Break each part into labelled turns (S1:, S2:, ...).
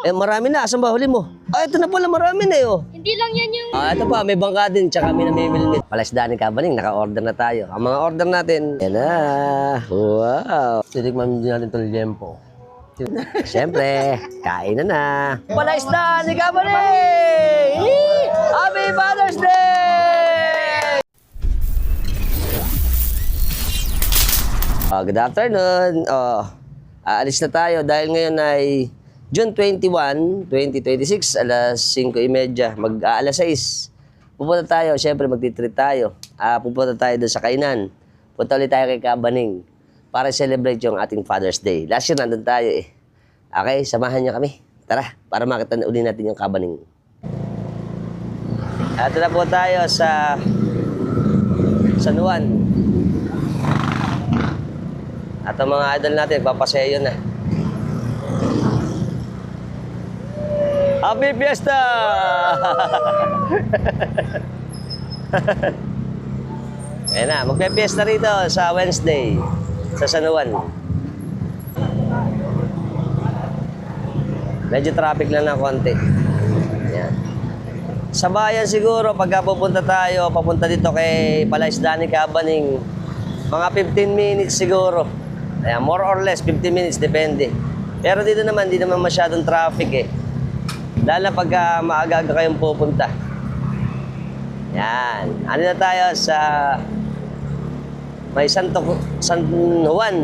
S1: Eh, marami na. Asan ba huli mo? Ah, ito na pala. Marami na oh.
S2: Hindi lang yan yung...
S1: Ah, ito pa. May bangka din. Tsaka may namimilmit. Palasdaan ni Kabaning. Naka-order na tayo. Ang mga order natin. Yan na. Wow. Titikman din natin itong liempo. Siyempre, kain na. Palasdaan ni Kabaning! Happy Father's Day! Good afternoon. Aalis na tayo dahil ngayon ay June 21, 2026, alas 5:30, mag-aalas 6. Pupunta tayo, syempre magtitreat tayo. Pupunta tayo doon sa kainan. Punta ulit tayo kay Kabaning para celebrate yung ating Father's Day. Last year nandun tayo eh. Okay, samahan niyo kami. Tara, para makita na uli natin yung Kabaning. Ito na po tayo sa San Juan. At ang mga idol natin, papaseyo na. Happy Fiesta! Ayan na, magpe-fiesta rito sa Wednesday, sa San Juan. Medyo traffic lang ng konti. Ayan. Sa bayan siguro, pagka pupunta tayo, papunta dito kay Palasdaan ni Kabaning, mga 15 minutes siguro. Ayan, more or less, 15 minutes, depende. Pero dito naman, di naman masyadong traffic eh. Lalo na pagka maaga-aga kayong pupunta. Yan. Ano na tayo sa may San Juan.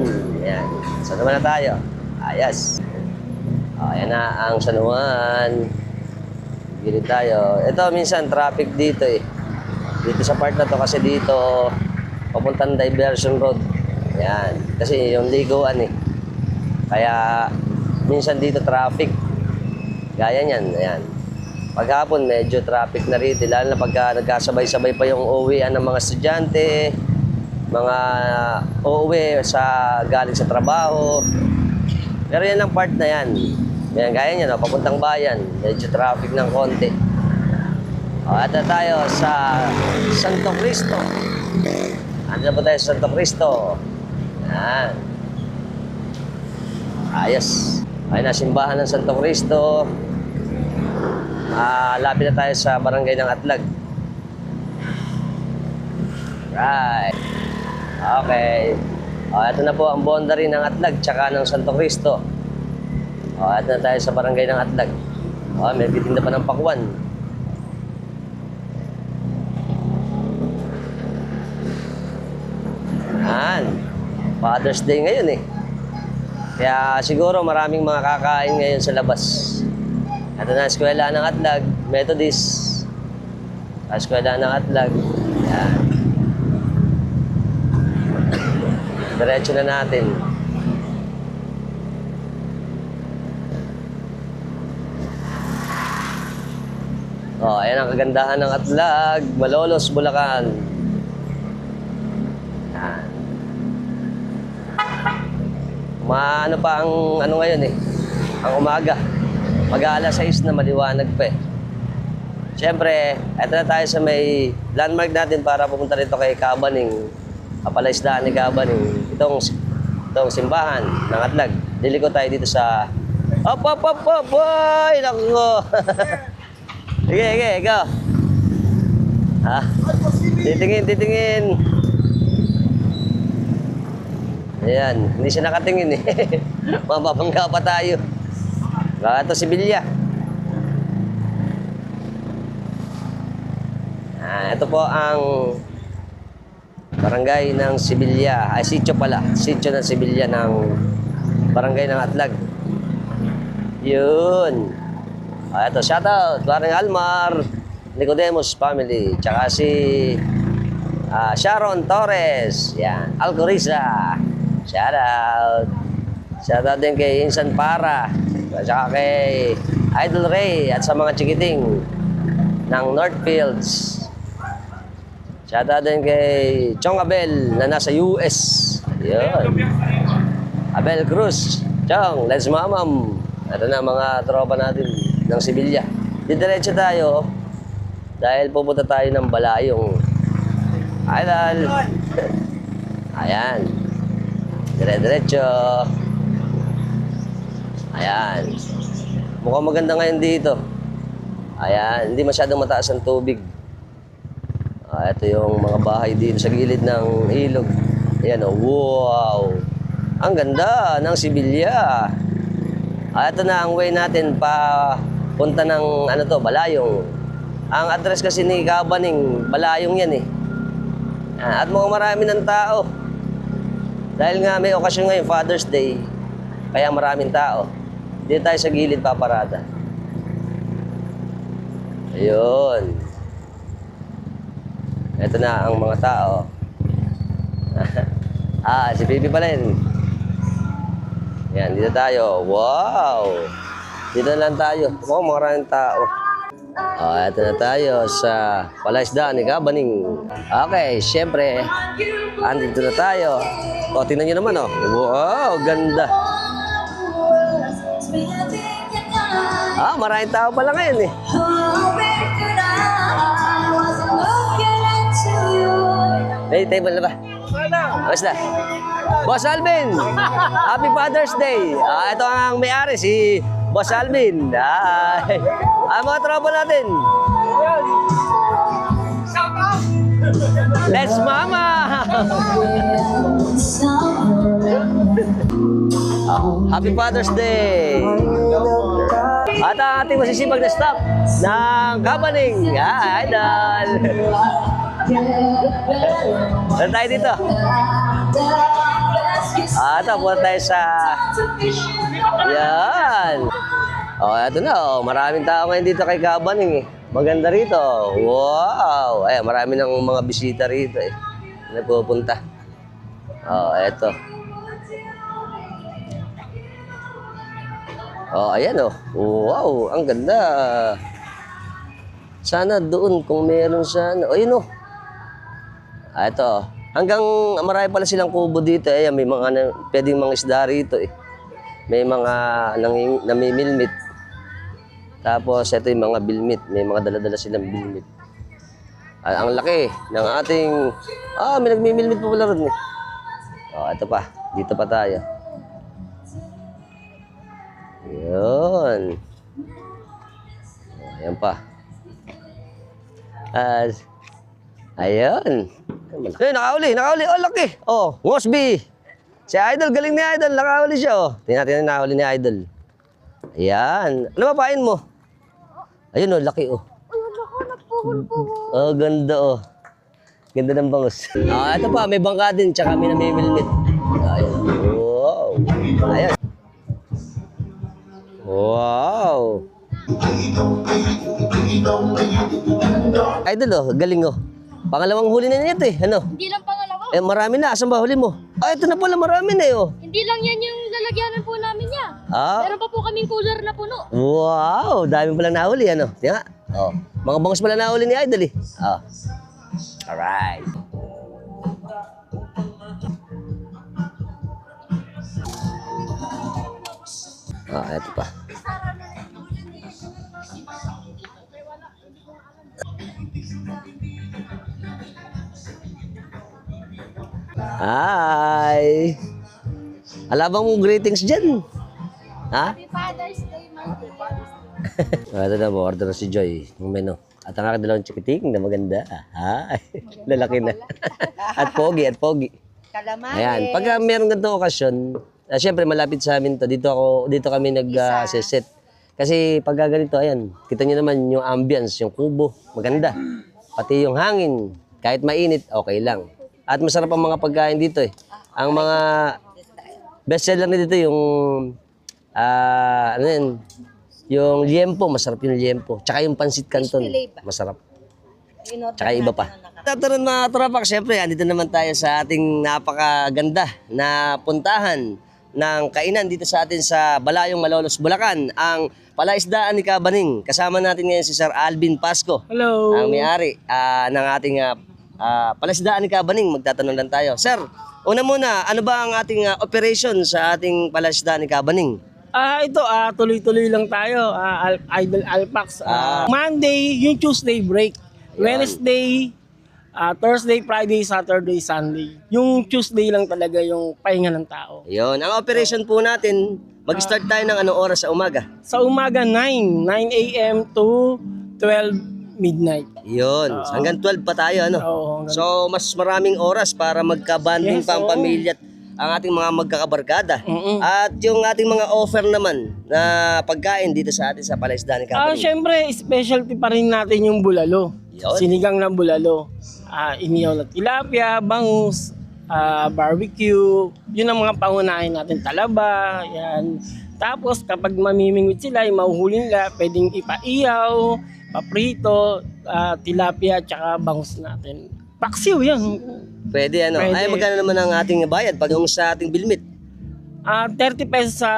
S1: Yan. San Juan na tayo. Ayos. Ayan na ang San Juan. Gilid tayo. Ito minsan traffic dito eh. Dito sa part na to kasi dito papuntang Diversion Road. Yan. Kasi yung liguan eh. Kaya minsan dito traffic. Gaya niyan, ayan. Paghapon, medyo traffic na rito. Lalo na pagka nagkasabay-sabay pa yung uuwian ng mga estudyante, mga uuwi galing sa trabaho. Pero yan ang part na yan. Yan, gaya niyan, papuntang bayan. Medyo traffic ng konti. At na tayo sa Santo Cristo. Ano na po tayo sa Santo Cristo? Yan. Ayos. Ayun na, simbahan ng Santo Cristo. Lapit na tayo sa barangay ng Atlag. Right. Okay. Ito na po ang boundary ng Atlag tsaka ng Santo Cristo. Ito na tayo sa barangay ng Atlag. May titinda pa ng pakwan. Yan. Father's Day ngayon eh. Kaya siguro maraming mga kakain ngayon sa labas. Ito na, eskwela ng Atlag, Methodist. Eskwela ng Atlag. Yan. Diretso na natin. Ayan ang kagandahan ng Atlag, Malolos, Bulacan. Yan. Ano pa ang ano ngayon eh, ang umaga. Mag-aalas 6 na maliwanag pa eh. Siyempre, eto na tayo sa may landmark natin para pupunta rito kay Kabaning. Palasdaan ni Kabaning. Itong simbahan ng Atlag. Liliko tayo dito sa... Boy! Naku! Sige, ikaw. Ha? Titingin. Ayan, hindi siya nakatingin eh. Mababangga pa tayo. Ito si Bilya. Ito po ang barangay ng Sibilya. Sitio pala. Sitio ng Sibilya ng barangay ng Atlag. Yun. Ito, shoutout. Parang Almar, Nicodemus family. Tsaka si Sharon Torres. Yan. Alcoriza. Shoutout. Shoutout din kay Insan Para. At saka kay Idol Ray at sa mga chikiting ng Northfields. Shoutout din kay Chong Abel na nasa US. Yun. Abel Cruz. Chong, let's mamam. Ito na mga tropa natin ng Sibilya. Didiretso tayo dahil pupunta tayo ng Balayong. Idol. Ayan. Dire-diretso. Ayan. Mukhang maganda ngayon dito. Ayan, hindi masyadong mataas ang tubig. Ito yung mga bahay dito sa gilid ng ilog. Ayan, oh, wow! Ang ganda ng Sibilya. Ito na ang way natin pa punta ng ano to, Balayong. Ang address kasi ni Cabaning, Balayong yan eh. At mukhang marami ng tao. Dahil nga may okasyon ngayon, Father's Day, kaya maraming tao. Dito tayo sa gilid paparada. Ayun. Ito na ang mga tao. Si Baby pala yun. Yan, dito tayo. Wow! Dito na lang tayo. Mukhang maraming tao. Ito na tayo sa palaisdaan ni Cabaning. Okay, syempre, andito na tayo. Tingnan nyo naman, oh. Wow, ganda. Maraming tao pala ngayon, eh. Hey, table na ba? Basta. Boss Alvin, Happy Father's Day. Ito ang may-ari, si Boss Alvin. Mga tropa natin. Let's mama! Happy Father's Day! At ang ating masisipag na staff ng Cabaning. Idol! Saan tayo dito? Ito, punta tayo sa... Yan! Ito na, maraming tao ngayon dito kay Cabaning eh. Maganda rito. Wow! Ay, marami ng mga bisita rito eh. Napupunta. Eto. Ayan oh. Wow, ang ganda. Sana doon kung meron sana. Ayun oh. Ito. Hanggang marami pala silang kubo dito. Ayan, may mga pwedeng mga isda rito eh. May mga namimilmit. Tapos ito yung mga bilmit. May mga dala-dala silang bilmit. Ang laki ng ating... may nagmimilmit pa pala rin eh. Ito pa. Dito pa tayo. Yun. Ayan pa. Ayun. Nakauli. Laki. Ngosby. Si Idol, galing ni Idol. Nakauli siya, Tingnan natin na nakauli ni Idol. Ayan. Ano ba pain mo? Ayun, laki, ganda, Ganda ng bangus. Ito pa, may bangka din, tsaka may namimilmit. Ayan. Wow. Ayan. Wow. Idol, galing, Pangalawang huli na niya ito, Ano?
S2: Hindi lang pangalawa.
S1: Marami na. Asan ba huli mo? Ito na pala, marami na,
S2: Hindi lang yan yung lalagyanan po namin niya. Meron pa po kaming cooler na puno.
S1: Wow, dami pala nahuli, Tingnan. Mga bangus pala nahuli ni Idol, Alright. Ito pa. Hi! Alabang mong greetings dyan.
S2: Happy Father's Day, man.
S1: Ito na mo, order na si Joy. Yung menu. At ang aking dalawang chikiting na maganda. Lalaki na. At pogi.
S2: Kalamares.
S1: Ayan. Pag meron ganitong okasyon, syempre malapit sa amin to. Dito kami nag-set. Kasi pag ganito, ayan, kita nyo naman yung ambience, yung kubo, maganda. Pati yung hangin, kahit mainit, okay lang. At masarap ang mga pagkain dito eh. Ang mga best seller na dito yung yung liempo, masarap yung liempo. Tsaka yung pansit canton, masarap. Tsaka iba pa. Tataroon mga tropak, syempre, andito naman tayo sa ating napakaganda na puntahan ng kainan dito sa atin sa Balayong, Malolos, Bulacan. Ang palaisdaan ni Cabaning. Kasama natin ngayon si Sir Alvin Pasco.
S3: Hello.
S1: Ang may-ari ng ating palaisdaan ni Cabaning. Magtatanong lang tayo. Sir, una muna, ano ba ang ating operation sa ating palaisdaan ni Cabaning?
S3: Ito, tuloy-tuloy lang tayo. Idol Alpax. Monday, yung Tuesday break.
S1: Yan.
S3: Wednesday, Thursday, Friday, Saturday, Sunday. Yung Tuesday lang talaga yung pahinga ng tao.
S1: Yun. Ang operation po natin, mag-start tayo ng anong oras sa umaga?
S3: Sa umaga, 9 a.m. to 12 midnight.
S1: Yun. Hanggang 12 pa tayo, ano?
S3: Oo, hanggang-
S1: So, mas maraming oras para magka-banding
S3: Yes,
S1: pa ang
S3: oo.
S1: pamilya at ang ating mga magkakabarkada.
S3: Mm-mm.
S1: At yung ating mga offer naman na pagkain dito sa atin sa Palaisdaan Company.
S3: Syempre, specialty pa rin natin yung bulalo.
S1: Yun.
S3: Sinigang na bulalo. Inihaw na tilapia, bangus, barbecue. Yun ang mga pangunahin natin. Talaba, yan. Tapos kapag mamimingwit sila, yung mahuhuli nila, pwedeng ipaiyaw, paprito, tilapia, tsaka bangus natin. Paksiw yan.
S1: Pwede, ano?
S3: Pwede.
S1: Ay, magkano naman ang ating bayad pag yung sa ating bilmit?
S3: 30 pesos sa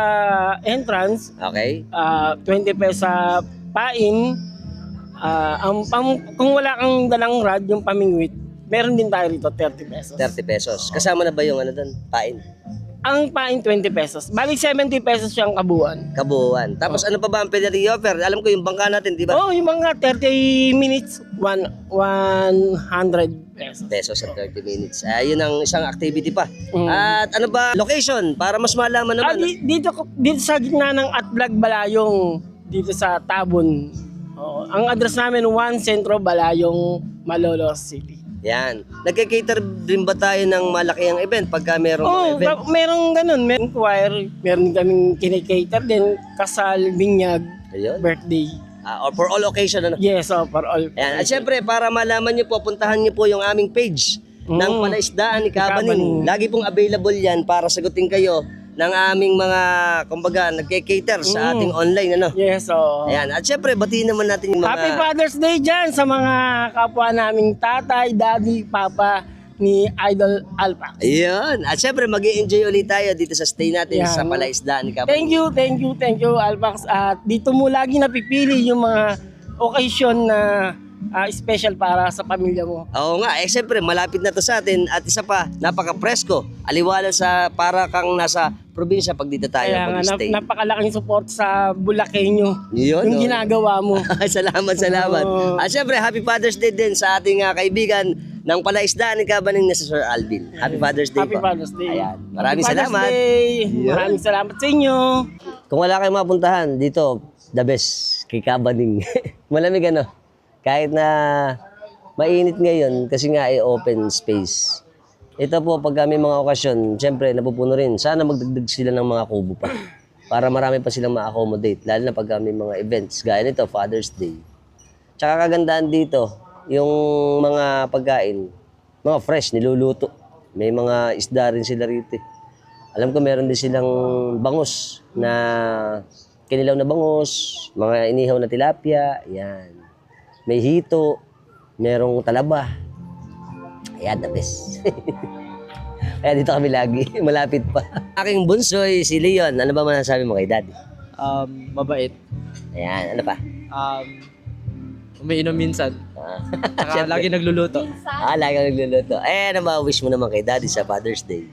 S3: entrance,
S1: Okay?
S3: 20 pesos sa pain. Kung wala kang dalang rad, yung pamingwit, meron din tayo rito, 30 pesos.
S1: 30 pesos. Kasama na ba yung ano doon? Pain?
S3: Ang pain, 20 pesos. Balik 70 pesos siyang kabuuan.
S1: Kabuuan. Tapos ano pa ba ang pwede i-offer? Alam ko yung bangka natin, di ba?
S3: Oh, yung mga 30 minutes, 100 pesos.
S1: Pesos at 30 minutes. Yun ang isang activity pa.
S3: Mm.
S1: At ano ba, location? Para mas malaman naman.
S3: Dito sa gitna ng Atblag Balayong, dito sa Tabon. Ang address namin, 1 Centro Balayong, Malolos City.
S1: Yan. Nagka-cater din ba tayo ng malaking event pagka merong mga event?
S3: Merong ganun. Merong choir, meron kaming kinikater din, kasal, binyag,
S1: Ayun.
S3: birthday.
S1: Or for all occasion, ano?
S3: Yes, for all.
S1: Yan. At syempre, para malaman nyo po, puntahan nyo po yung aming page ng Palaisdaan ni Kabaning. Lagi pong available yan para sagutin kayo ng aming mga, kumbaga, nagke-cater sa ating online, ano?
S3: Yes,
S1: Ayan. At syempre, batiin naman natin yung mga...
S3: Happy Father's Day dyan sa mga kapwa naming tatay, daddy, papa ni Idol Alpax.
S1: Ayun. At syempre, mag-i-enjoy ulit tayo dito sa stay natin
S3: Yan.
S1: sa Palaisdaan ni Kabaning.
S3: Thank you, Alpax. At dito mo lagi napipili yung mga occasion na special para sa pamilya mo.
S1: Oo nga, syempre malapit na to sa atin at isa pa, napaka-presko. Aliwala sa para kang nasa probinsya pag dito tayo
S3: Kaya nga,
S1: mag-stay.
S3: napakalaking support sa Bulakenyo.
S1: Yun,
S3: Yung ginagawa mo.
S1: salamat.
S3: Oo.
S1: At syempre, Happy Father's Day din sa ating kaibigan ng Palaisdaan ni Kabaning na si Sir Alvin. Happy Father's Day
S3: Happy
S1: po.
S3: Father's Day.
S1: Ayan. Maraming
S3: Happy Father's
S1: salamat.
S3: Day.
S1: Yun.
S3: Maraming salamat sa inyo.
S1: Kung wala kayong mapuntahan dito, the best kay Kabaning. Malamig ano. Kahit na mainit ngayon kasi nga ay open space. Ito po pag may mga okasyon, syempre napupuno rin. Sana magdagdag sila ng mga kubo pa para marami pa silang ma-accommodate. Lalo na pag may mga events gaya nito, Father's Day. Tsaka kagandahan dito, yung mga pagkain, mga fresh, niluluto. May mga isda rin sila rito. Alam ko meron din silang bangus na kinilaw na bangus, mga inihaw na tilapia, yan. May hito, merong talaba. Ayan, the best. Kaya dito kami lagi, malapit pa. Aking bunsoy, si Leon. Ano ba masasabi mo kay Daddy?
S4: Mabait.
S1: Ayan, ano pa?
S4: Umiinom minsan. Tsaka
S1: Siyempre.
S4: lagi nagluluto.
S1: Lagi kang nagluluto. Ano ba wish mo naman kay Daddy sa Father's Day?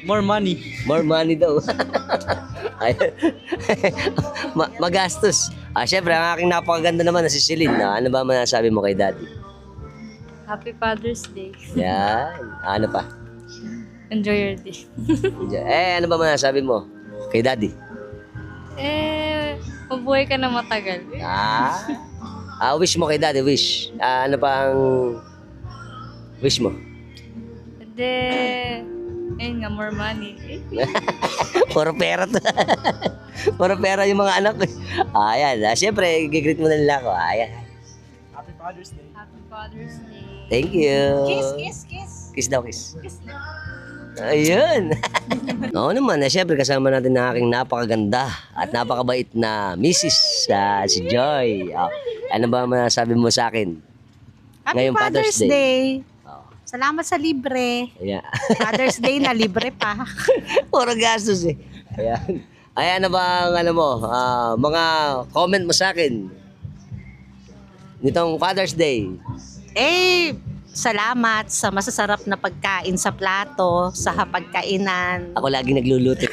S4: More money.
S1: More money daw. Ayun. Magastos. Siyempre, ang aking napakaganda naman na si Celine. Ano ba masasabi mo kay Daddy?
S2: Happy Father's Day.
S1: Yan. Ano pa?
S2: Enjoy your day.
S1: Ano ba masasabi mo kay Daddy?
S2: Mabuhay ka na matagal.
S1: Wish mo kay Daddy, wish. Ano pa ang wish mo?
S2: Ayun nga, more money.
S1: Puro pera to. Puro pera yung mga anak ko. Ayan. Siyempre, gigreet mo na nila ako. Ayan.
S4: Happy Father's Day.
S2: Happy Father's Day.
S1: Thank you.
S2: Kiss.
S1: Kiss daw, kiss. Ayun. Oo naman, siyempre kasama natin na aking napakaganda at napakabait na Mrs. Si Joy. Ano ba masasabi mo sa akin?
S5: Happy
S1: Ngayong
S5: Father's
S1: Father's
S5: Day. Salamat sa libre.
S1: Ayan.
S5: Father's Day na libre pa.
S1: Puro gastos eh. Ayan. Ayan na ba ang ano mo, mga comment mo sa akin nitong Father's Day?
S5: Salamat sa masasarap na pagkain sa plato, sa hapagkainan.
S1: Ako lagi nagluluto.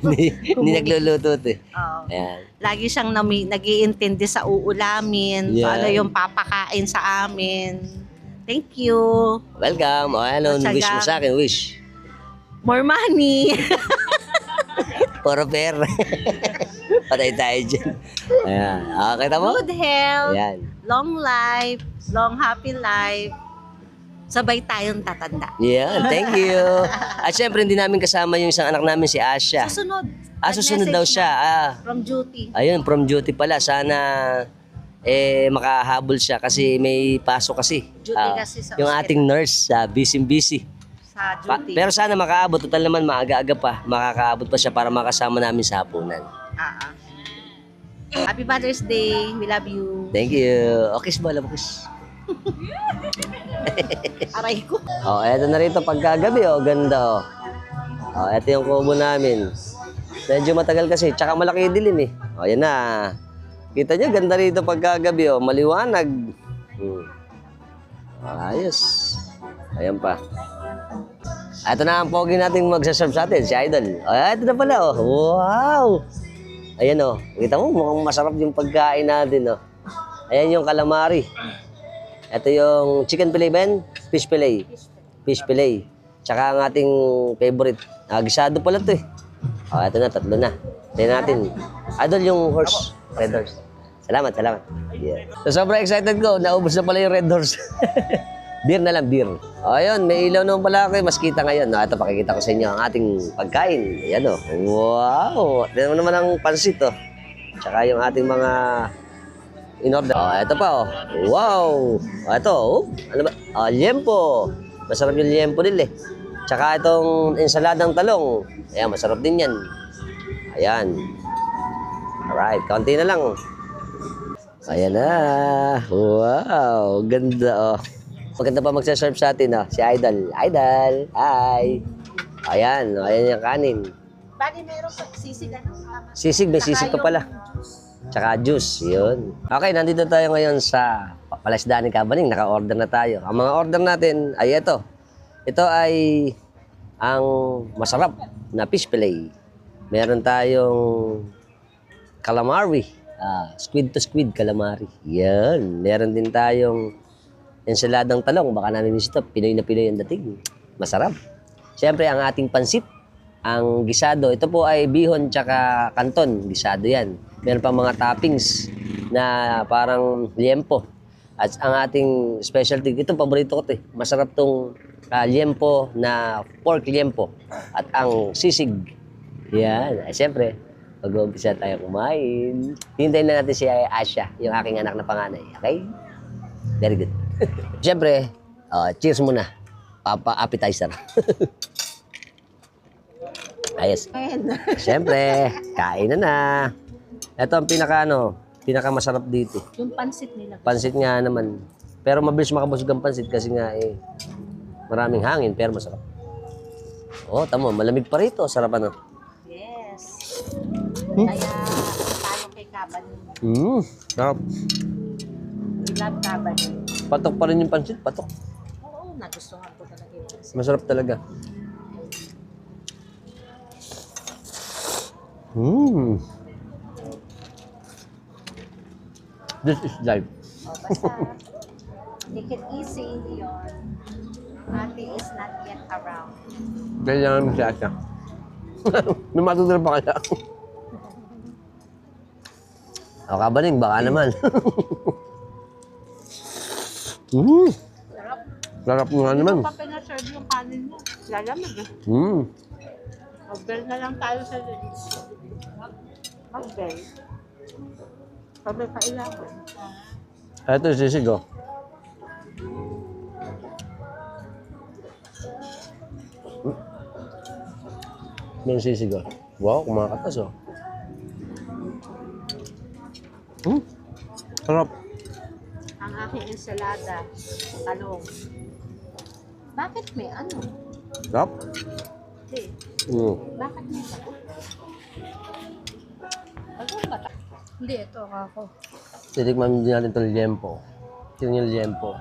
S1: Hindi nagluluto to eh.
S5: Oo.
S1: Ayan.
S5: Lagi siyang nag-iintindi sa uulamin, kung
S1: Yeah.
S5: ano yung papakain sa amin. Thank you.
S1: Welcome. O, ano,
S5: Matyagang.
S1: wish mo sa akin, wish.
S5: More money.
S1: Puro pera. Patay tayo dyan. Ayan. Okay, tamo?
S5: Good health.
S1: Ayan.
S5: Long life. Long happy life. Sabay tayong tatanda.
S1: Yan, thank you. At syempre, hindi namin kasama yung isang anak namin, si Asha.
S5: Susunod.
S1: Susunod daw siya.
S5: From duty.
S1: Ayun, from duty pala. Sana makahabol siya kasi may pasok kasi.
S5: Duty kasi sa
S1: yung
S5: ospital.
S1: ating nurse, busy-busy.
S5: Sa duty.
S1: Pero sana makaabot. Total naman, maaga-aga pa. Makakaabot pa siya para makasama namin sa hapunan.
S5: Happy Father's Day. We love you.
S1: Thank you. Okay, bala mo, kiss.
S5: Aray ko.
S1: Oh, eto na rito pagkagabi, oh, ganda, oh. Oh, eto yung kubo namin. Medyo matagal kasi, tsaka malaki yung dilim, eh. Oh, yan na. Kita nyo, ganda rito pagkagabi, oh. Maliwanag. Ayos. Ayan pa. Eto na ang pogi natin magsaserve sa atin, si Idol. Oh, eto na pala, oh. Wow! Ayan, oh. Kita mo, mukhang masarap yung pagkain natin, oh. Ayan yung calamari. Ito yung chicken fillet ba yan? Fish fillet. Fish fillet. Tsaka ang ating favorite. Gisado pala ito eh. Oh, ito na, tatlo na. Tignan natin. Idol yung horse. Red horse. Salamat, salamat. Yeah. So, sobrang excited ko. Naubos na pala yung red horse. Beer na lang, beer. O, ayun, may ilaw naman pala kayo. Mas kita ngayon. Ito, pakikita ko sa inyo ang ating pagkain. Ayan o. Wow! Tignan mo naman ang pansit o. Tsaka yung ating mga in-order. Oh, ito pa oh. Wow! Oh, ito oh. Ano ba? Oh, liempo. Masarap yung liempo nila eh. Tsaka itong ensaladang talong. Ayan, masarap din yan. Ayan. Alright, kaunti na lang. Ayan na. Wow! Ganda oh. Maganda pa magsaserve sa atin oh. Si Idol. Idol! Hi! Ayan. Ayan yung kanin.
S5: Bali, meron pa sisig.
S1: Sisig, may sisig pa pala. Tsaka juice, yun. Okay, nandito tayo ngayon sa Palaisdaan ni Cabaning. Naka-order na tayo. Ang mga order natin ay ito. Ito ay ang masarap na fish fillet. Meron tayong calamari. Squid to squid calamari. Yan. Meron din tayong ensaladang talong. Baka namin ito, Pinoy na Pinoy ang dating. Masarap. Siyempre, ang ating pansit. Ang gisado, ito po ay bihon tsaka kanton. Gisado yan. Meron pang mga toppings na parang liempo. At ang ating specialty, itong paborito ko ito eh. Masarap tong liempo na pork liempo. At ang sisig. Yan. Ay, siyempre, mag-uumpisa tayo kumain. Hintayin na natin si Asha, yung aking anak na panganay. Okay? Very good. Siyempre, cheers muna. Appetizer. Ayos. Siyempre, kain na na. Ito ang pinaka-masarap dito.
S5: Yung pansit nila.
S1: Pansit nga naman. Pero mabilis makabusog ang pansit kasi nga maraming hangin pero masarap. Oh, tamo, malamig pa rito. Sarap ano.
S5: Yes. Kaya tayo kay Cabaning.
S1: Sarap.
S5: We love Cabaning.
S1: Patok pa rin yung pansit, patok.
S5: Oo, nagustuhan ko talaga yung pansit.
S1: Masarap talaga. This is life.
S5: O, basta, take it easy, Leon. Ate is not yet around.
S1: Kailangan namin si Asha. May matutunan pa kaya. O, Cabaning, baka naman.
S5: Sarap.
S1: Sarap nga naman.
S5: Pa pinaserve yung kanin mo. Lalamig eh. Mag-bell na lang tayo sa mag-bell. Sabi kailangan.
S1: Ito yung sisig, oh. May sisig, oh. Wow, kumakatas, oh. Sarap.
S5: Ang aking ensalada, talong. Bakit may ano?
S1: Sarap.
S5: Hindi. Bakit may bato? Bagong bata.
S2: Hindi, ito ako.
S1: Titikman din natin itong liempo. Ito yung liempo.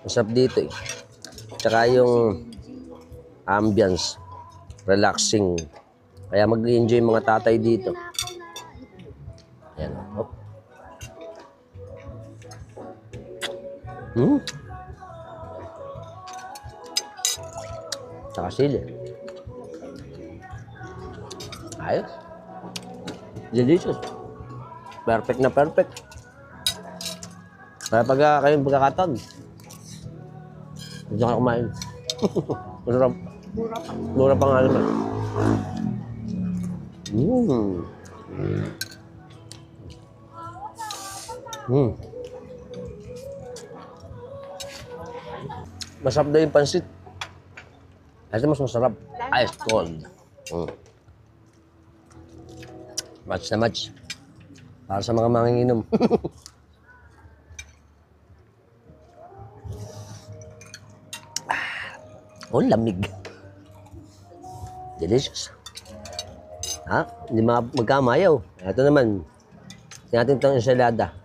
S1: Masarap dito, eh. Tsaka yung ambience. relaxing. Kaya mag-enjoy yung mga tatay dito. Ayan. Hop. Saka sili. Ayos. Delicious. Perfect na perfect. Kaya pag kayong pagkakataon, hindi ka kumain. Masarap. Mura pa nga naman. Masarap daw yung pansit. Ito mas masarap. Ice cold. Match na match. Para sa mga manginginom. Oh, lamig. Delicious. Ha? Hindi magkamayaw. Ito naman. Tingnan natin itong ensalada.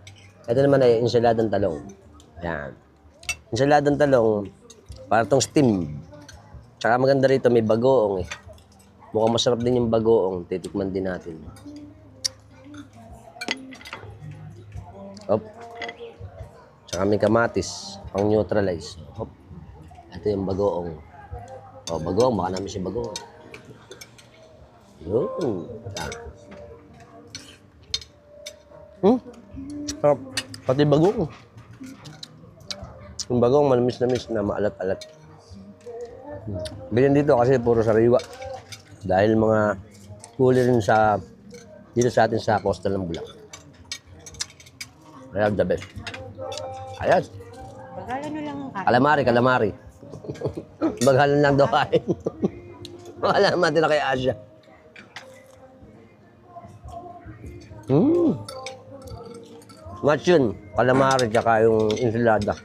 S1: Ito naman ay ensaladang talong. Yan. Ensaladang talong, para itong steam. Tsaka maganda rito, may bagoong eh. Mukhang masarap din yung bagoong. Titikman din natin. Hop. Tsaka may kamatis. Pang neutralize. Hop. Ito yung bagoong. O, bagoong. Baka namin si bagoong. Yun. Sarap. Pati bagoong. Yung bagoong malamis-lamis na maalat-alat. Ganyan dito kasi puro sariwa. Dahil mga huli rin sa dito sa atin sa coastal ng Bulacan. Kaya the best. Ayos.
S5: Bagalan nyo lang ang kain.
S1: Calamari. Bagalan lang daw kain. Wala naman din na kay Asya. Match yun. Calamari tsaka yung ensalada.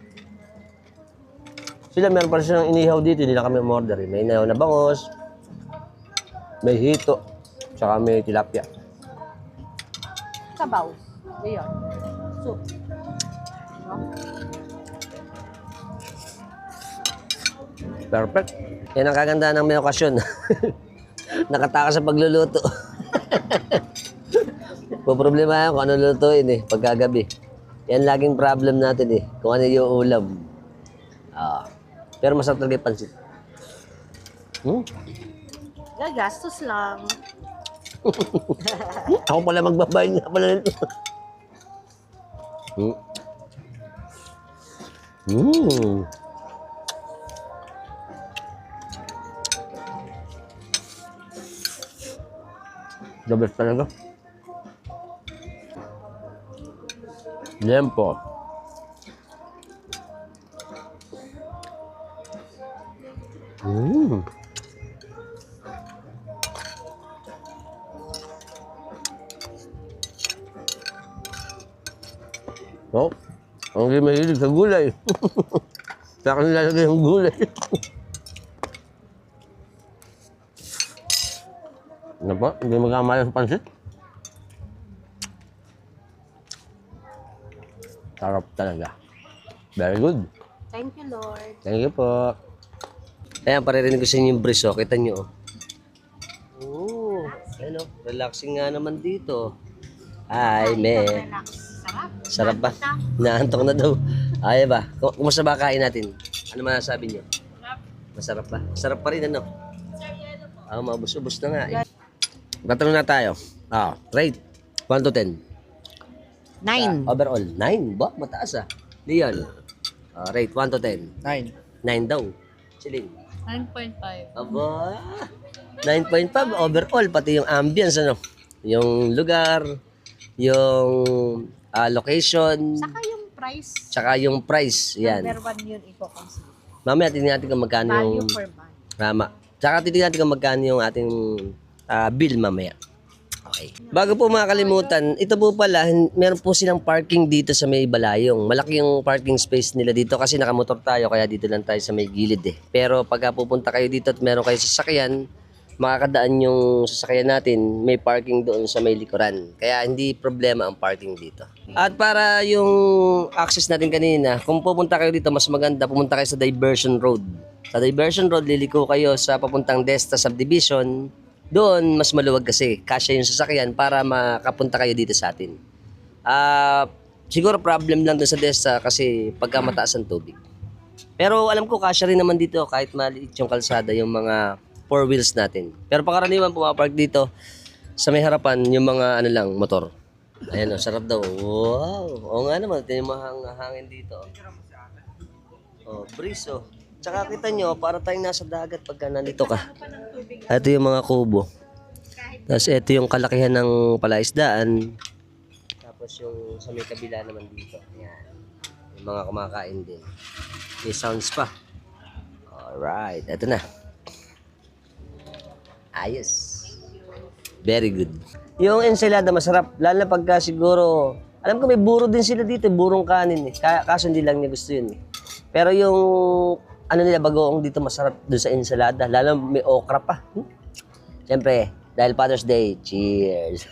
S1: Sila meron pa rin silang inihaw dito. Hindi na kami umorder. May inihaw na bangos. May hito. Tsaka may tilapia.
S5: Sabaw. Ayun. Soup.
S1: Perfect. Yan ang kaganda ng may okasyon. Nakatakas sa pagluluto. Poproblema kung ano lutuin eh, pagkagabi. Yan laging problem natin eh, kung ano yung ulam. Pero masarap talaga yung pansit.
S5: Gagastos lang.
S1: Ako pala magbabayad nga pala nito. The best talaga. Lempo. Oh, ang hindi mahilig sa gulay. Sa akin nilalagay yung gulay. Ano ba? Hindi magkamala sa pansit? Sarap talaga. Very good.
S5: Thank you, Lord.
S1: Thank you po. Ayan, paririnig ko sa inyo yung briso. Kita nyo. Ayan o. Relaxing nga naman dito. Ay, me.
S5: Relax. Sarap.
S1: Sarap ba? Naantok na daw. Ay ba? Kumusta ba kain natin? Ano masasabi nyo? Masarap ba? Masarap pa rin ano? Maubos-ubos na nga. Tatanong na tayo. Rate. 1 to 10.
S5: 9.
S1: Overall. 9 ba? Mataas ah. Leon. Rate 1 to 10.
S4: 9.
S1: 9 daw. Chilling.
S2: 9.5.
S1: Aba. 9.5 overall. Pati yung ambience ano. Yung lugar. Yung location.
S5: Saka yung price.
S1: Tsaka yung price. Yan.
S5: Number 1 yun i-consider.
S1: Mamaya titignan natin kung magkano
S5: Value
S1: yung...
S5: for money.
S1: Tama. Tsaka titignan natin kung magkano yung ating bill mamaya. Okay. Bago po makakalimutan, ito po pala, meron po silang parking dito sa may Balayong. Malaki yung parking space nila dito kasi nakamotor tayo kaya dito lang tayo sa may gilid eh. Pero pagka pupunta kayo dito at meron kayo sasakyan, makakadaan yung sasakyan natin, may parking doon sa may likuran. Kaya hindi problema ang parking dito. At para yung access natin kanina, kung pupunta kayo dito, mas maganda pumunta kayo sa Diversion Road. Sa Diversion Road, liliko kayo sa papuntang Desta Subdivision. Doon, mas maluwag kasi. Kasya yung sasakyan para makapunta kayo dito sa atin. Siguro problem lang doon sa Desta kasi pagka mataas ang tubig. Pero alam ko, kasya rin naman dito kahit maliit yung kalsada, yung mga 4 wheels natin. Pero pangkaraniwan pumapark dito sa may harapan yung mga motor. Ayan o, sarap daw. Wow! Oo nga naman, ito yung mahangin dito. Oh, breeze oh. Tsaka kita nyo, para tayong nasa dagat pagka nandito ka. Ito yung mga kubo. Tapos ito yung kalakihan ng palaisdaan. Tapos yung sa may kabila naman dito. Ayan. Yung mga kumakain din. May sounds pa. Alright, ito na. Ayos. Very good. Yung ensalada masarap. Lalo na pagka siguro, alam ko may buro din sila dito. Burong kanin eh. Kaso hindi lang niya gusto yun eh. Pero yung nila bagoong dito masarap doon sa ensalada. Lalo may okra pa. Siyempre, dahil Father's Day, cheers.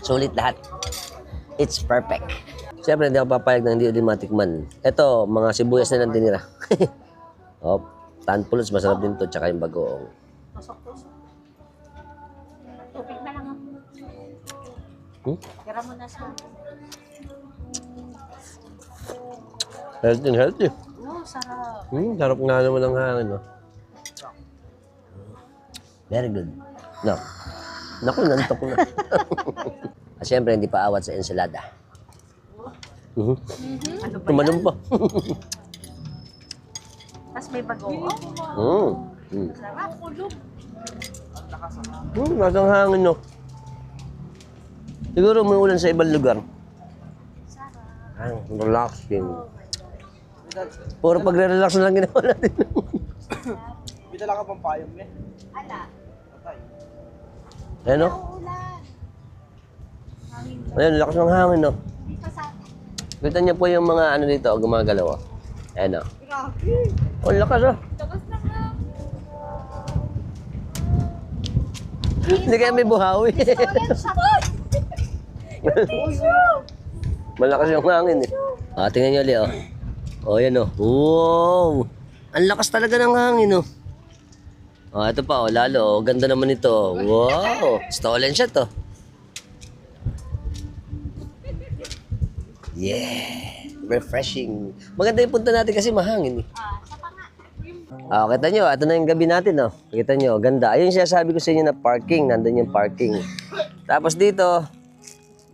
S1: Sulit lahat. It's perfect. Siyempre, hindi ako papayag na hindi matikman. Ito, mga sibuyas na lang tinira. Oh, tanpulos, masarap din to, tsaka yung bagoong.
S5: Tusok-tusok. Tubig na lang ako. Tira mo na sa...
S1: Healthy.
S5: Oh, sarap.
S1: Sarap nga naman ang hangin, no? Very good. No. Naku, nantok na. Siyempre, hindi pa awat sa ensalada. Tumalong pa.
S5: Tapos may bagoong. Sarap.
S1: Nasang hangin, no? Siguro may ulan sa ibang lugar.
S5: Sarap.
S1: Relaxing. Puro pagre-relax na lang ginawa natin.
S4: May dala ka pang payong, eh.
S5: Ala.
S4: Patay.
S1: Ayan, no?
S5: Ulan.
S1: Ayan, lakas ng hangin, no?
S5: Dito sa atin.
S1: Kita niyo po yung mga dito, gumagalaw. Ayan, no?
S5: Grabe.
S1: Oh, lakas, oh.
S2: Tapos na nga.
S1: Hindi kaya may buhawi.
S5: Orange siya.
S1: Malakas yung hangin, eh. Tingnan niyo ulit, oh. Oh, yan, oh. Wow! Ang lakas talaga ng hangin, oh. Ito pa, oh, lalo, oh. Ganda naman ito. Wow! Stolen shot, oh. Yeah! Refreshing. Maganda yung punta natin kasi mahangin, eh. Kita nyo, ito na yung gabi natin, oh. Kita nyo, ganda. Ayun siya sabi ko sa inyo na parking. Nandun yung parking. Tapos dito,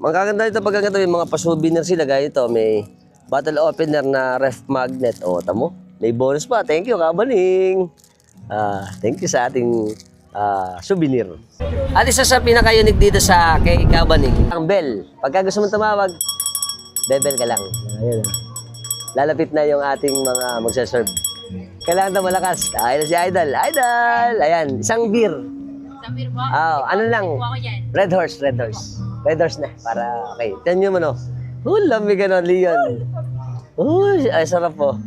S1: magkaganda dito pag ganito, yung mga pa-souvenir sila. Gaya ito, may bottle opener na ref magnet. O, tamo. May bonus pa. Thank you, Kabaning. Thank you sa ating souvenir. At isa sa pinaka-unique dito sa kay Kabaning, ang bell. Pagka gusto mong tumawag, bebel ka lang. Ayan. Lalapit na yung ating mga magsaserve. Kailangan na malakas. Ayun si Idol. Idol! Ayan, isang beer.
S2: Samir po.
S1: Ano lang.
S2: Ako yan.
S1: Red horse. Red horse na. Para, okay. Tignan nyo mo, no? Lamig ka, no, Leon. Ay, sarap po.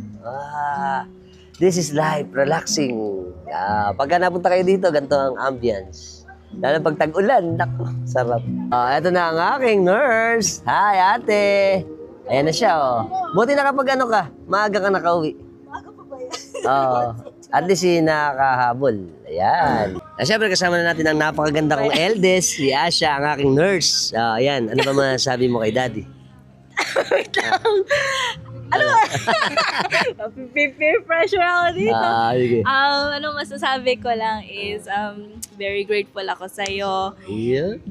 S1: This is life, relaxing. Pagka napunta kayo dito, ganito ang ambience. Lalo pag tag-ulan, naku, sarap. Ito na ang aking nurse. Hi, ate. Ayan na siya, oh. Buti na kapag maaga ka nakauwi.
S5: Maaga pa ba yan?
S1: At least nakahabol. Ayan. Siyempre kasama na natin ang napakaganda kong eldest, si Asha, ang aking nurse. Ayan, ano ba masasabi mo kay Daddy?
S6: Wait lang. Ano ba? Peer pressure ako dito.
S1: Sige.
S6: Ano masasabi ko lang is very grateful ako sa iyo.
S1: Yeah.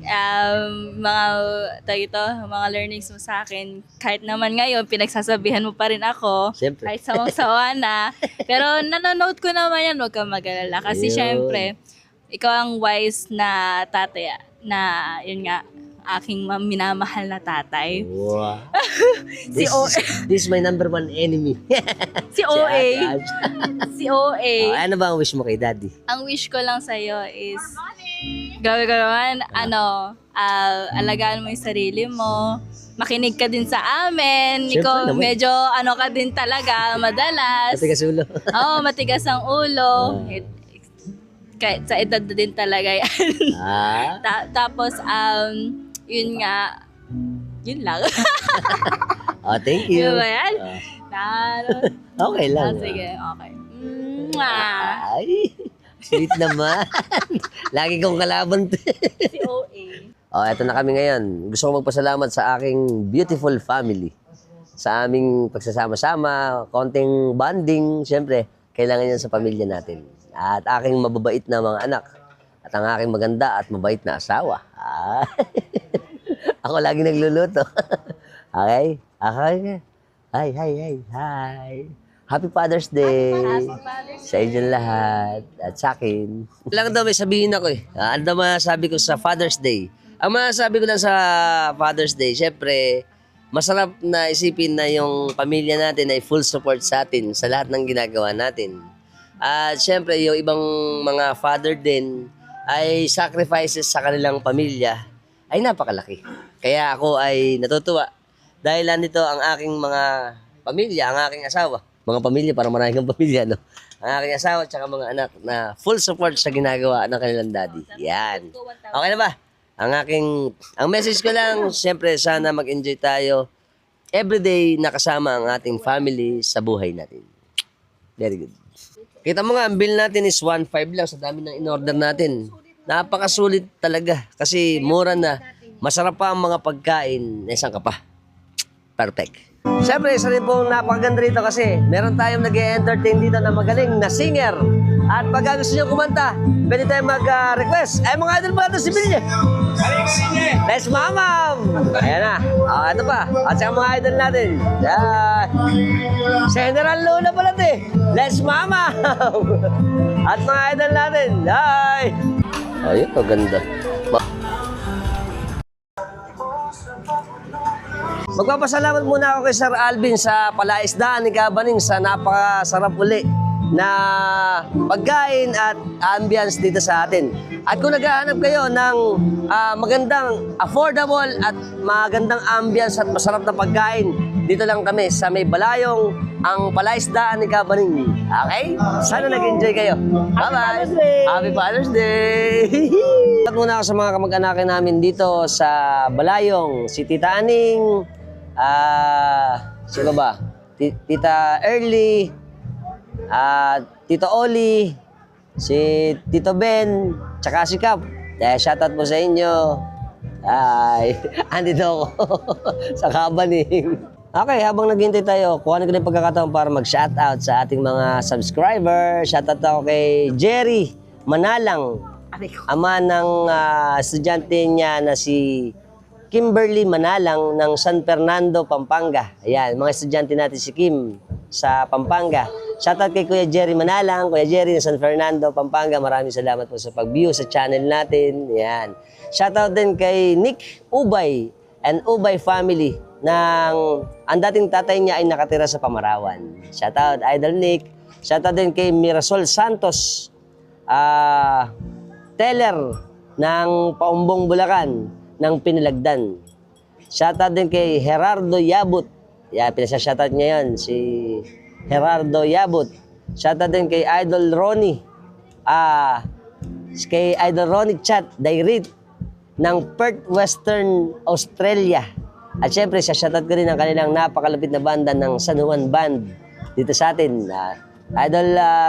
S6: Mga learnings mo sa akin. Kahit naman ngayon pinagsasabihan mo pa rin ako.
S1: Siyempre.
S6: Kahit sawang-sawa na. Pero nanonote ko naman yan, huwag kang mag-alala. Kasi
S1: Yun.
S6: syempre, ikaw ang wise na tatay na yun nga, aking minamahal na tatay.
S1: Wow.
S6: Si
S1: This is my number one enemy.
S6: Si OA.
S1: Ate Asha.
S6: Si OA.
S1: Ano ba ang wish mo kay Daddy?
S6: Ang wish ko lang sa'yo is, grabe ka naman, alagaan mo yung sarili mo, makinig ka din sa amin.
S1: Siyempre
S6: Ikaw
S1: naman.
S6: medyo ano ka din talaga, madalas.
S1: Kasi kasulo.
S6: Oo, matigas ang ulo. Kahit sa edad na din talaga yan.
S1: Ah,
S6: Tapos, yun nga, yun lang.
S1: oh, thank you.
S6: Yun ba yan?
S1: Ah,
S6: Na,
S1: okay lang.
S6: sige, okay. Mwah!
S1: Ay, sweet naman. Lagi kong kalaban.
S6: Si OA.
S1: Oh, eto na kami ngayon. Gusto ko magpasalamat sa aking beautiful family. Sa aming pagsasama-sama, konting bonding, siyempre, kailangan yan sa pamilya natin. At aking mababait na mga anak. At ang aking maganda at mabait na asawa. Ah. Ako lagi nagluluto. Okay? Okay? Hi, hi, hi, hi. Happy Father's Day. Sa inyo lahat. At sa akin. Lang daw may sabihin ako eh. Ano daw masasabi ko sa Father's Day? Ang masasabi ko lang sa Father's Day, syempre, masarap na isipin na yung pamilya natin ay full support sa atin sa lahat ng ginagawa natin. At syempre, yung ibang mga father din ay sacrifices sa kanilang pamilya ay napakalaki. Kaya ako ay natutuwa dahil nandito ang aking mga pamilya, ang aking asawa. Mga pamilya, para marami kang pamilya, no? Ang aking asawa at saka mga anak na full support sa ginagawa ng kanilang daddy. Yan. Okay na ba? Ang message ko lang, siyempre sana mag-enjoy tayo. Everyday nakasama ang ating family sa buhay natin. Very good. Kita mo nga, ang bill natin is 1.5 lang sa dami ng in-order natin. Napakasulit talaga kasi mura na. Masarap pa ang mga pagkain. Isang ka pa. Perfect. Siyempre, isa rin pong napakaganda rito kasi meron tayong nag-entertain dito na magaling na singer. At pag gusto nyo kumanta, pwede tayong mag-request. Ay, mga idol pa ito si Billy. Let's mamam! Ayan na. Ito pa. At saka mga idol natin. General Luna pala ito eh. Let's mamam! At mga idol natin. Hi! Ayun, ganda. Magpapasalamat muna ako kay Sir Alvin sa palaisdaan ni Kabaning sa napakasarap uli na pagkain at ambience dito sa atin. At kung naghahanap kayo ng magandang, affordable at magandang ambience at masarap na pagkain, dito lang kami sa may Balayong, ang palaisdaan ni Kabaning. Okay? Sana nag-enjoy kayo. Bye-bye! Happy Father's Day! At muna ako sa mga kamag-anakin namin dito sa Balayong, si Tita Aning, sino ba? Tita Early, Tito Oli, si Tito Ben, tsaka si Cap. Shoutout po sa inyo. Ay, andito ako sa Kabaning. Okay, habang naghihintay tayo, kuhanin ko na yung pagkakataon para mag-shoutout sa ating mga subscriber. Shoutout ako kay Jerry Manalang, ama ng estudyante niya na si Kimberly Manalang ng San Fernando, Pampanga. Ayan, mga estudyante natin si Kim sa Pampanga. Shoutout kay Kuya Jerry Manalang, Kuya Jerry ng San Fernando, Pampanga. Maraming salamat po sa pag-view sa channel natin. Ayan. Shoutout din kay Nick Ubay and Ubay family ng ang dating tatay niya ay nakatira sa Pamarawan. Shoutout, Idol Nick. Shoutout din kay Mirasol Santos, teller ng Paumbong, Bulacan, ng Pinilagdan. Shoutout din kay Gerardo Yabut. Yeah, pinasa-shoutout niya yun, si Gerardo Yabut. Shoutout din kay Idol Ronnie. Kay Idol Ronnie Chat Dairit ng Perth, Western Australia. At syempre, shoutout ko rin ang kanilang napakalapit na banda ng San Juan Band dito sa atin. Idol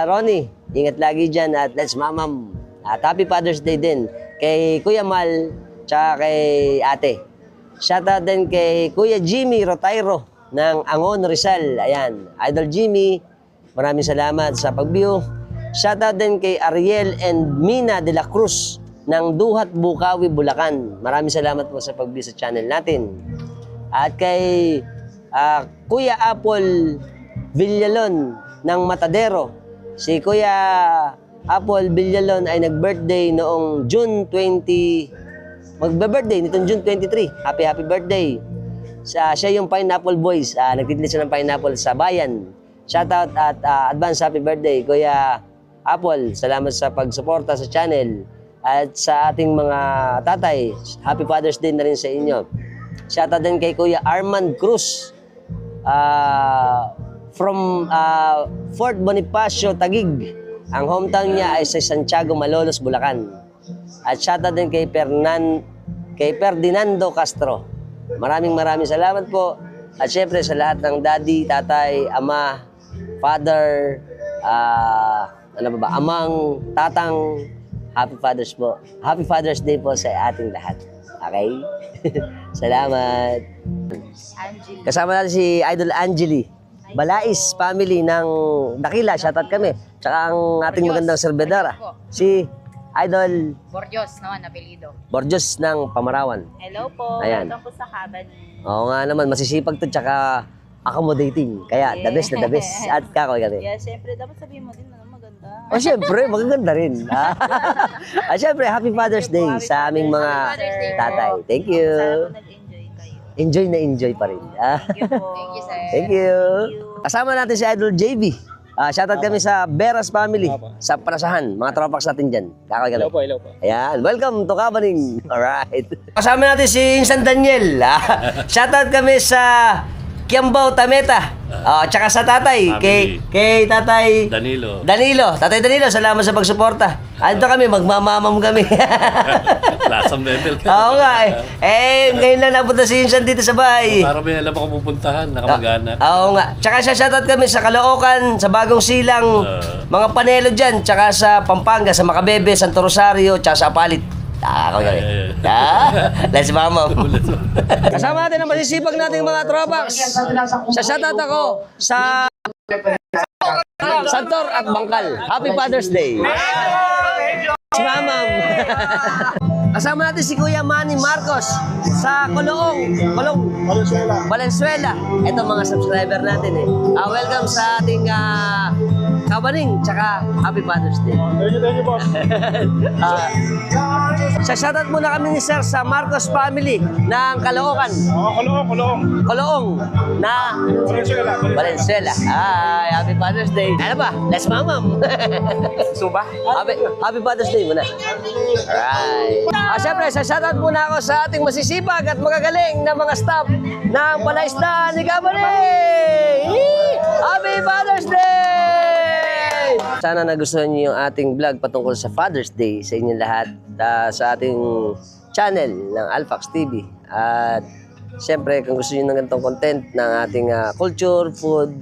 S1: Ronnie, ingat lagi dyan at let's mamam. At Happy Father's Day din kay Kuya Mal tsaka kay ate. Shoutout din kay Kuya Jimmy Rotairo ng Angon, Rizal. Ayan, Idol Jimmy, maraming salamat sa pag-view. Shoutout din kay Ariel and Mina de la Cruz ng Duhat, Bukawi, Bulacan. Maraming salamat po sa pag-view sa channel natin. At kay Kuya Apple Villalon ng Matadero. Si Kuya Apple Villalon ay nag-birthday noong June 20. Magbe-birthday nitong June 23. Happy birthday. Siya yung Pineapple Boys. Nagtitinda siya ng pineapple sa bayan. Shoutout at advance happy birthday, Kuya Apple. Salamat sa pagsuporta sa channel. At sa ating mga tatay, Happy Father's Day na rin sa inyo. Shoutout din kay Kuya Armand Cruz. From Fort Bonifacio, Taguig. Ang hometown niya ay sa Santiago, Malolos, Bulacan. At shoutout din kay Ferdinando Castro. Maraming salamat po. At syempre sa lahat ng daddy, tatay, ama, father, amang, tatang, Happy Father's po. Happy Father's Day po sa ating lahat. Okay? Salamat.
S5: Angie.
S1: Kasama natin si Idol Angeli. Balais family ng Dakila. Shoutout kami. Tsaka ang ating magandang serbedora. Si Idol
S5: Borjos naman, apelido.
S1: Borjos ng Pamarawan.
S5: Hello po.
S1: Ayan.
S5: Welcome po sa cabin.
S1: Oo nga naman, masisipag to tsaka accommodating. Kaya the best na the best. At kakoy kami.
S5: Yeah, syempre, dapat sabihin mo din na maganda.
S1: O syempre, magaganda rin. At syempre, Happy Father's Day sa aming mga tatay. Thank you.
S5: Sana po nag-enjoy kayo.
S1: Enjoy pa rin.
S5: Thank you po. Thank you, sir.
S1: Thank you. Kasama natin si Idol JB. Shoutout kami sa Beras family, sa Prasahan, mga tropax natin dyan. Kakoy kami.
S3: Hello po.
S1: Ayan, welcome to Kabaning. Alright. Kasama natin si Insan Daniel. Shoutout kami sa Kiambao Tameta. Tsaka sa tatay, kay tatay
S7: Danilo.
S1: Tatay Danilo, salamat sa pagsuporta. Ando kami, magmamamam kami.
S7: Lasang level ka.
S1: Oo nga ngayon lang napunta si Insan dito sa bahay.
S7: Para may alam ako pupuntahan, nakamagana.
S1: Oo nga. Tsaka shoutout kami sa Caloocan, sa Bagong Silang, mga panelo dyan, tsaka sa Pampanga, sa Macabebe, Santo Rosario, tsaka sa Apalit. Ako kami. Let's mama. Kasama natin ang masisipag nating mga tropax. Sa shoutout ako sa Santor at Bangkal. Happy Father's Day. Si Mamam. Kasama natin si Kuya Manny Marcos sa Colong, Valenzuela. Ito mga subscriber natin welcome sa ating Kabaning, tsaka Happy Father's Day.
S4: Thank you, boss.
S1: Shoutout muna kami ni Sir sa Marcos family ng Caloocan. Koloong na Valenzuela. Ay, Happy Father's Day. Ano ba? Let's mamam.
S4: Suba?
S1: Happy Father's Day muna. Alright. Siyempre, shoutout muna ako sa ating masisipag at magagaling na mga staff ng Palaisdaan ni Kabaning. Happy Father's Day! Sana nagustuhan niyo yung ating vlog patungkol sa Father's Day sa inyong lahat sa ating channel ng Alphax TV. At siyempre, kung gusto niyo ng ganitong content ng ating culture, food,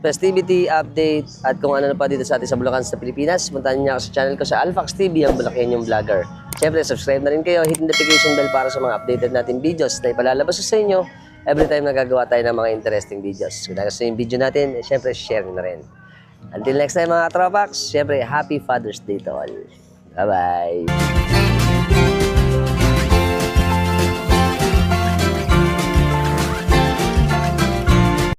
S1: festivity, update, at kung ano na pa dito sa ating sa Bulacan sa Pilipinas, puntahan niyo ako sa channel ko sa Alphax TV, ang Bulacan vlogger. Siyempre, subscribe na rin kayo, hit notification bell para sa mga updated natin videos na ipalalabas sa inyo every time nagagawa tayo ng mga interesting videos. Kung gusto yung video natin, siyempre, share na rin. Until next time mga tropax, siyempre, Happy Father's Day to all. Bye-bye!